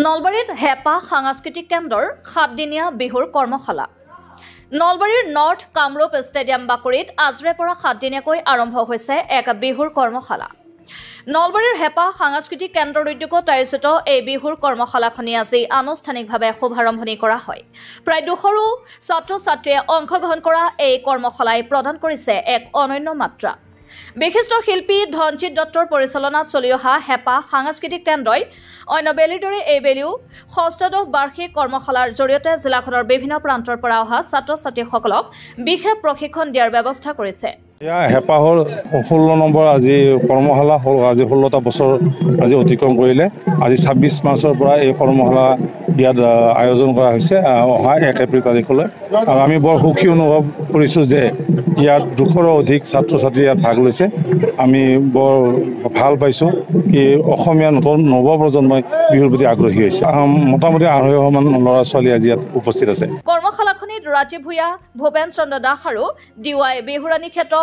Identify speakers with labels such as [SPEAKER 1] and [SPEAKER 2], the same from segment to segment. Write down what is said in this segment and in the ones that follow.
[SPEAKER 1] নলবাৰীত হেপা সাংস্কৃতিক কেন্দ্ৰৰ 7দিনীয়া বিহুৰ কৰ্মশালা। নলবাৰীৰ নৰ্থ কামৰূপ ষ্টেডিয়াম বাকৰিত আজিৰে পৰা 7দিনীয়াকৈ আৰম্ভ হৈছে এক বিহুৰ কৰ্মশালা। নলবাৰীৰ হেপা সাংস্কৃতিক কেন্দ্ৰৰ উদ্যোগত আয়োজিত এই বিহুৰ কৰ্মশালাখনি আজি আনুষ্ঠানিকভাৱে শুভাৰম্ভণি কৰা হয়। প্ৰায় 200ৰো ছাত্ৰ-ছাত্ৰীয়ে অংশগ্ৰহণ কৰা এই কৰ্মশালাই প্ৰদান কৰিছে এক অনন্য মাত্ৰা। বিশিষ্ট শিল্পী ধনজিৎ দত্তৰ পৰিচালনাত চলি অহা হেপা সাংস্কৃতিক কেন্দ্ৰই অন্য বেলিৰ দৰে এইবেলিও ষষ্ঠদশ বাৰ্ষিক কৰ্মশালাৰ জৰিয়তে জিলাখনৰ বিভিন্ন প্ৰান্তৰ পৰা অহা ছাত্ৰ-ছাত্ৰীসকলক বিশেষ প্ৰশিক্ষণ দিয়াৰ ব্যৱস্থা কৰিছে।
[SPEAKER 2] হেপাহৰ 16 নম্বৰ আজি কৰ্মশালা হ'ল। আজি 16টা বছৰ আজি অতিক্ৰম কৰিলে। আজি 26 মাৰ্চৰ পৰা এই কৰ্মশালা ইয়াত আয়োজন কৰা হৈছে অহা 1 এপ্ৰিল তাৰিখলৈ। আৰু আমি বৰ সুখী অনুভৱ কৰিছোঁ যে ইয়াত 200ৰো অধিক ছাত্ৰ ছাত্ৰী ইয়াত ভাগ লৈছে। আমি বৰ ভাল পাইছোঁ কি অসমীয়া নৱপ্ৰজন্মই বিহুৰ প্ৰতি আগ্ৰহী হৈছে। মোটামুটি 250মান ল'ৰা ছোৱালী আজি ইয়াত উপস্থিত আছে।
[SPEAKER 1] কৰ্মশালাখনিত ৰাজীৱ ভূঞা, ভূপেন চন্দ্ৰ দাস আৰু ডিৱাই বিহুৰাণী ক্ষেত্ৰ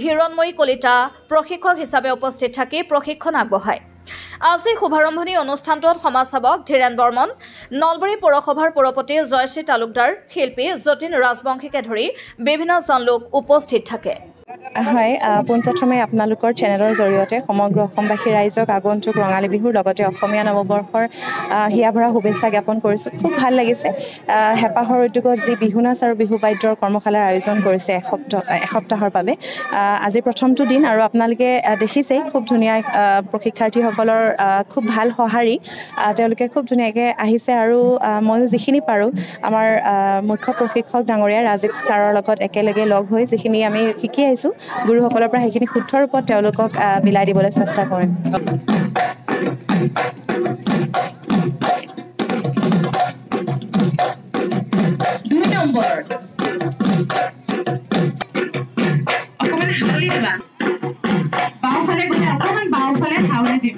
[SPEAKER 1] হিৰণময়ী কলিতা প্ৰশিক্ষক হিচাপে উপস্থিত থাকি প্ৰশিক্ষণ আগবঢ়ায়। আজি শুভাৰম্ভণি অনুষ্ঠানটোত সমাজসেৱক ধীৰেন বৰ্মন, নলবাৰী পৌৰসভাৰ পৌৰপতি জয়শ্ৰী তালুকদাৰ, শিল্পী যতীন ৰাজবংশীকে ধৰি বিভিন্নজন লোক উপস্থিত থাকে।
[SPEAKER 3] হয়, পোনপ্ৰথমে আপোনালোকৰ চেনেলৰ জৰিয়তে সমগ্ৰ অসমবাসী ৰাইজক আগন্তুক ৰঙালী বিহুৰ লগতে অসমীয়া নৱবৰ্ষৰ হিয়াভৰা শুভেচ্ছা জ্ঞাপন কৰিছোঁ। খুব ভাল লাগিছে। হেপাহৰ উদ্যোগত যি বিহু নাচ আৰু বিহু বাদ্যৰ কৰ্মশালাৰ আয়োজন কৰিছে এসপ্তাহৰ বাবে। আজি প্ৰথমটো দিন আৰু আপোনালোকে দেখিছেই খুব ধুনীয়া প্ৰশিক্ষাৰ্থীসকলৰ খুব ভাল সঁহাৰি। তেওঁলোকে খুব ধুনীয়াকৈ আহিছে আৰু ময়ো যিখিনি পাৰোঁ আমাৰ মুখ্য প্ৰশিক্ষক ডাঙৰীয়া ৰাজীৱ ছাৰৰ লগত একেলগে লগ হৈ যিখিনি আমি শিকি আহিছোঁ গুৰুসকলৰ পৰা সেইখিনি শুদ্ধ ৰূপত তেওঁলোকক বিলাই দিবলৈ চেষ্টা কৰিম।
[SPEAKER 4] অকমান হাউলি দিবা, বাওঁফালে গ'লে অকমান বাওঁফালে হাউলি দিম।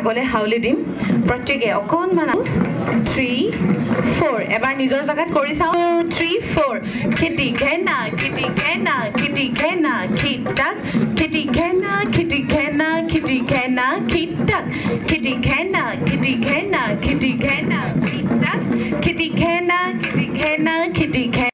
[SPEAKER 4] আগলে হাউলি দিম প্ৰত্যেকে অকণমান 3, 4 এবাৰ নিজৰ জেগাত কৰি চাওঁ। 3, 4 খিটি ঘেনা খিটি ঘেনা খিটি ঘেনা খিটাক খিটি ঘেনা খিটি ঘেনা খিটি ঘেনা খিটাক খিটি ঘেনা খিটি ঘেনা খিটি ঘেনা খিটাক খিটি ঘেনা খিটি ঘেনা খিটি ঘেনা